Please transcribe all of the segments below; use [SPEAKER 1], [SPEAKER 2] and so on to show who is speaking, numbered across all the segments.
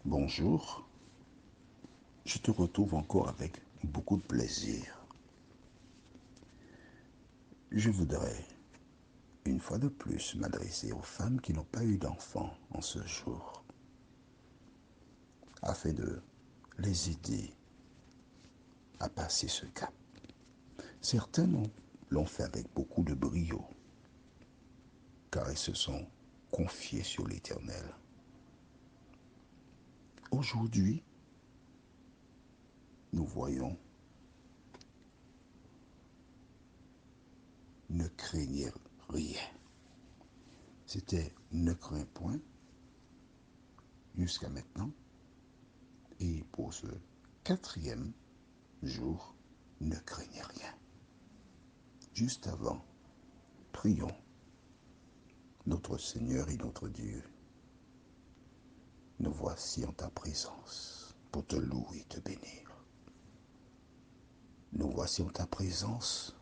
[SPEAKER 1] Bonjour, je te retrouve encore avec beaucoup de plaisir. Je voudrais, une fois de plus, m'adresser aux femmes qui n'ont pas eu d'enfants en ce jour, afin de les aider à passer ce cap. Certains l'ont fait avec beaucoup de brio, car ils se sont confiés sur l'Éternel. Aujourd'hui, nous voyons, ne craignez rien. C'était ne crains point jusqu'à maintenant. Et pour ce quatrième jour, ne craignez rien. Juste avant, prions notre Seigneur et notre Dieu. Nous voici en ta présence pour te louer et te bénir. Nous voici en ta présence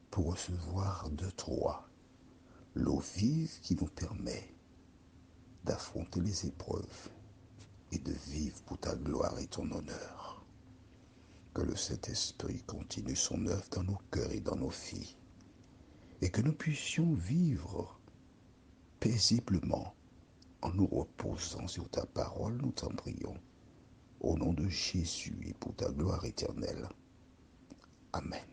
[SPEAKER 1] pour recevoir de toi l'eau vive qui nous permet d'affronter les épreuves et de vivre pour ta gloire et ton honneur. Que le Saint-Esprit continue son œuvre dans nos cœurs et dans nos vies, et que nous puissions vivre paisiblement en nous reposant sur ta parole, nous t'en prions. Au nom de Jésus et pour ta gloire éternelle. Amen.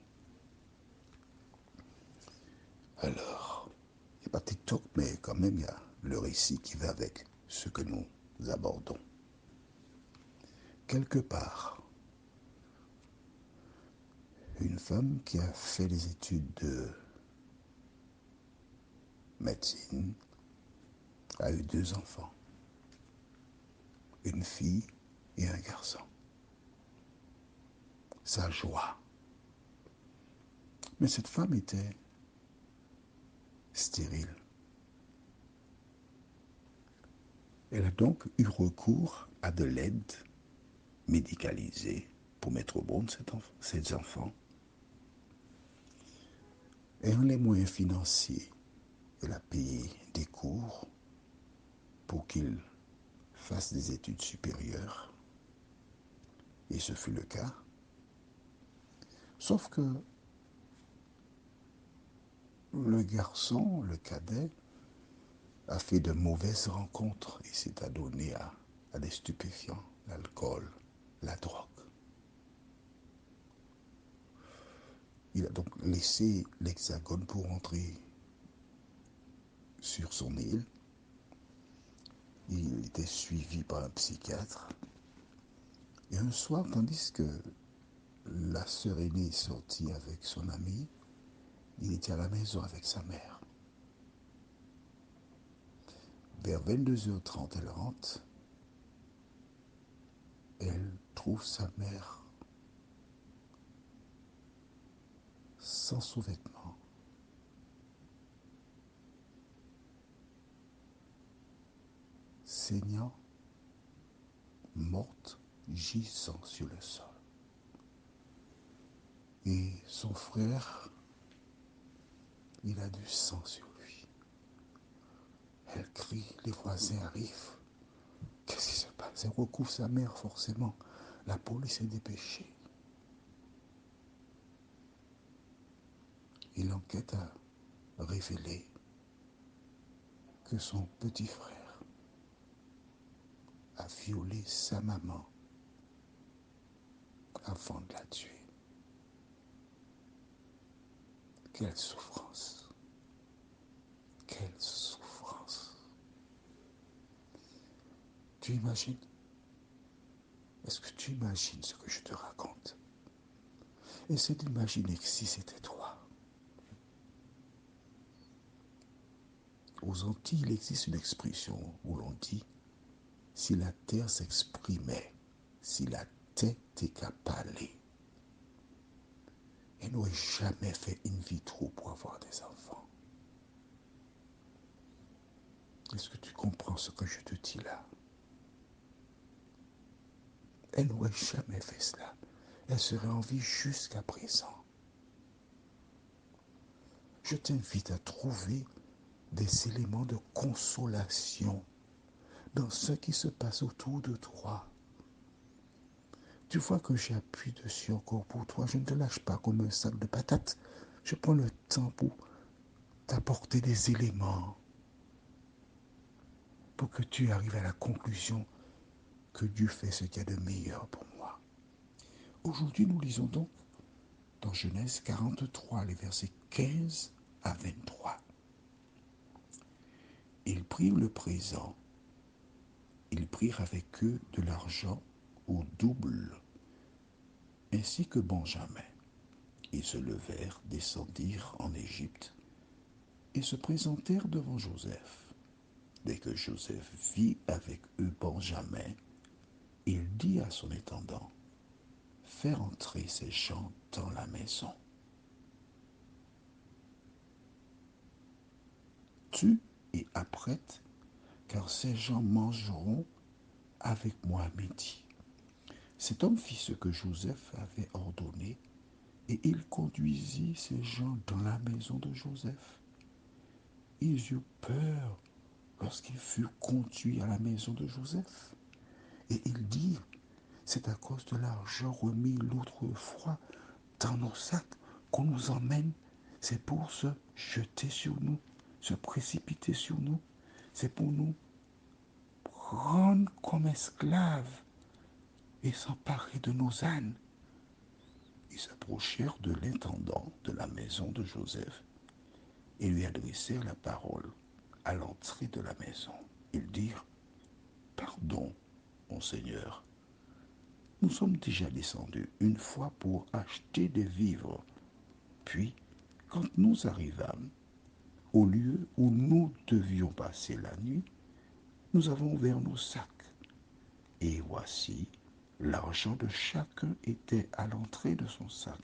[SPEAKER 1] Alors, il n'y a pas TikTok, mais quand même, il y a le récit qui va avec ce que nous abordons. Quelque part, une femme qui a fait les études de médecine a eu 2 enfants, une fille et un garçon. Sa joie. Mais cette femme était stérile. Elle a donc eu recours à de l'aide médicalisée pour mettre au monde ses enfants. Ayant les moyens financiers, elle a payé des cours pour qu'ils fassent des études supérieures. Et ce fut le cas. Sauf que le garçon, le cadet, a fait de mauvaises rencontres et s'est adonné à des stupéfiants, l'alcool, la drogue. Il a donc laissé l'Hexagone pour rentrer sur son île. Il était suivi par un psychiatre. Et un soir, tandis que la sœur aînée est sortie avec son ami, il était à la maison avec sa mère. Vers 22h30, elle rentre. Elle trouve sa mère sans sous-vêtements. Saignant, morte, gisant sur le sol. Et son frère, il a du sang sur lui. Elle crie, les voisins arrivent. Qu'est-ce qui se passe? Elle recouvre sa mère forcément. La police est dépêchée. Et l'enquête a révélé que son petit frère a violé sa maman avant de la tuer. Quelle souffrance! Quelle souffrance! Tu imagines? Est-ce que tu imagines ce que je te raconte? Essaie d'imaginer que si c'était toi. Aux Antilles, il existe une expression où l'on dit « si la terre s'exprimait, si la tête était capable, elle n'aurait jamais fait in vitro pour avoir des enfants. » Est-ce que tu comprends ce que je te dis là? Elle n'aurait jamais fait cela. Elle serait en vie jusqu'à présent. Je t'invite à trouver des éléments de consolation, dans ce qui se passe autour de toi. Tu vois que j'appuie dessus encore pour toi. Je ne te lâche pas comme un sac de patates. Je prends le temps pour t'apporter des éléments pour que tu arrives à la conclusion que Dieu fait ce qu'il y a de meilleur pour moi. Aujourd'hui, nous lisons donc dans Genèse 43, les versets 15 à 23. Ils prirent le présent. Ils prirent avec eux de l'argent au double, ainsi que Benjamin. Ils se levèrent, descendirent en Égypte et se présentèrent devant Joseph. Dès que Joseph vit avec eux Benjamin, il dit à son intendant, fais entrer ces gens dans la maison. Tue et apprête, car ces gens mangeront avec moi à midi. Cet homme fit ce que Joseph avait ordonné, et il conduisit ces gens dans la maison de Joseph. Ils eurent peur lorsqu'ils furent conduits à la maison de Joseph. Et ils dirent, c'est à cause de l'argent remis l'autre fois dans nos sacs qu'on nous emmène. C'est pour se jeter sur nous, se précipiter sur nous. C'est pour nous prendre comme esclaves et s'emparer de nos ânes. Ils s'approchèrent de l'intendant de la maison de Joseph et lui adressèrent la parole à l'entrée de la maison. Ils dirent, pardon, mon Seigneur, nous sommes déjà descendus une fois pour acheter des vivres. Puis, quand nous arrivâmes au lieu où nous devions passer la nuit, nous avons ouvert nos sacs. Et voici, l'argent de chacun était à l'entrée de son sac.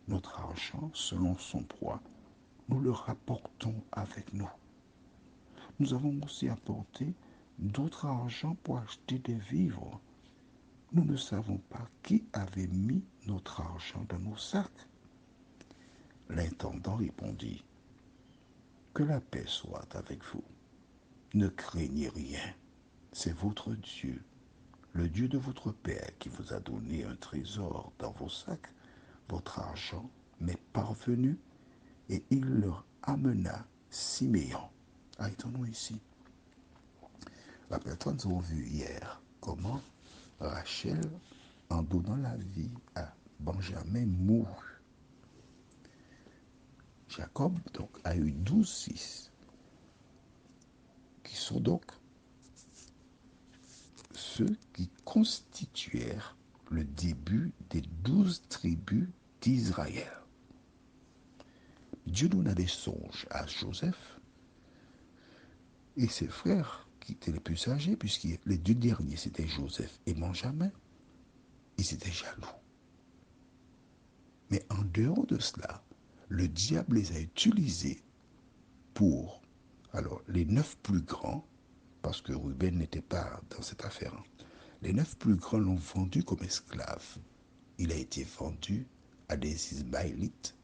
[SPEAKER 1] Notre argent, selon son poids, nous le rapportons avec nous. Nous avons aussi apporté d'autres argent pour acheter des vivres. Nous ne savons pas qui avait mis notre argent dans nos sacs. L'intendant répondit, que la paix soit avec vous. Ne craignez rien. C'est votre Dieu, le Dieu de votre Père, qui vous a donné un trésor dans vos sacs. Votre argent m'est parvenu et il leur amena Siméon. Arrêtons-nous ici. Rappelle-toi, nous avons vu hier comment Rachel, en donnant la vie à Benjamin, mourut. Jacob donc a eu 12 fils, qui sont donc ceux qui constituèrent le début des 12 tribus d'Israël. Dieu donna des songes à Joseph et ses frères qui étaient les plus âgés, puisque les deux derniers c'était Joseph et Benjamin. Ils étaient jaloux. Mais en dehors de cela, le diable les a utilisés pour, alors les 9 plus grands, parce que Ruben n'était pas dans cette affaire, les 9 plus grands l'ont vendu comme esclave. Il a été vendu à des Ismaélites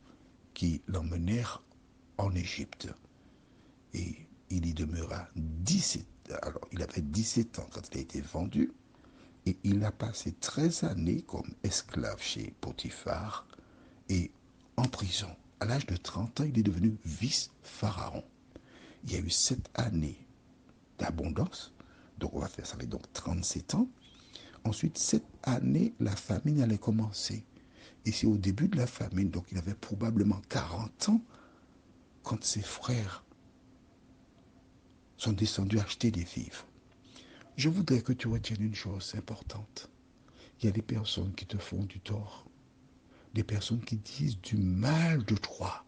[SPEAKER 1] qui l'emmenèrent en Égypte. Et il y demeura 17 ans. Alors, il avait 17 ans quand il a été vendu. Et il a passé 13 années comme esclave chez Potiphar et en prison. À l'âge de 30 ans, il est devenu vice-pharaon. Il y a eu 7 années d'abondance. Donc, on va faire ça avec donc 37 ans. Ensuite, 7 années, la famine allait commencer. Et c'est au début de la famine, donc il avait probablement 40 ans, quand ses frères sont descendus acheter des vivres. Je voudrais que tu retiennes une chose importante. Il y a des personnes qui te font du tort, des personnes qui disent du mal de toi.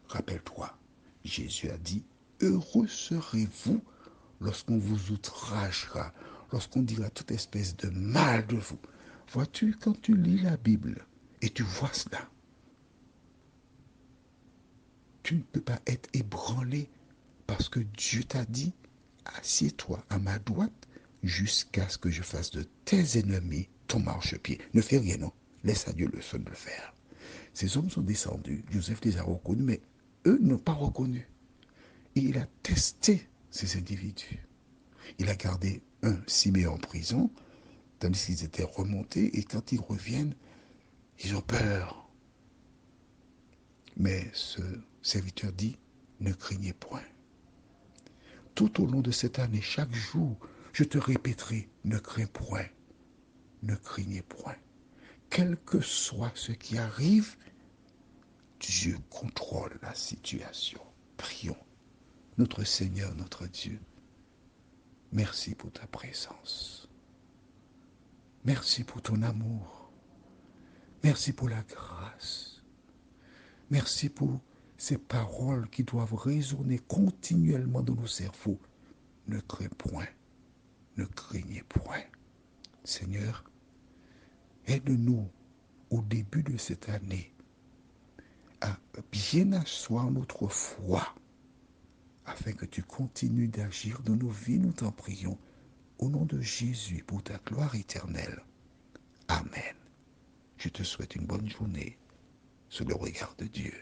[SPEAKER 1] Rappelle-toi, Jésus a dit, heureux serez-vous lorsqu'on vous outragera, lorsqu'on dira toute espèce de mal de vous. Vois-tu, quand tu lis la Bible et tu vois cela, tu ne peux pas être ébranlé parce que Dieu t'a dit, assieds-toi à ma droite jusqu'à ce que je fasse de tes ennemis ton marchepied. Ne fais rien, non. Laisse à Dieu le soin de le faire. Ces hommes sont descendus, Joseph les a reconnus, mais eux n'ont pas reconnu. Et il a testé ces individus. Il a gardé un Siméon en prison, tandis qu'ils étaient remontés, et quand ils reviennent, ils ont peur. Mais ce serviteur dit, ne craignez point. Tout au long de cette année, chaque jour, je te répéterai, ne crains point, ne craignez point. Quel que soit ce qui arrive, Dieu contrôle la situation. Prions. Notre Seigneur, notre Dieu, merci pour ta présence. Merci pour ton amour. Merci pour la grâce. Merci pour ces paroles qui doivent résonner continuellement dans nos cerveaux. Ne crains point, ne craignez point. Seigneur, aide-nous au début de cette année à bien asseoir notre foi afin que tu continues d'agir dans nos vies, nous t'en prions. Au nom de Jésus, pour ta gloire éternelle. Amen. Je te souhaite une bonne journée sous le regard de Dieu.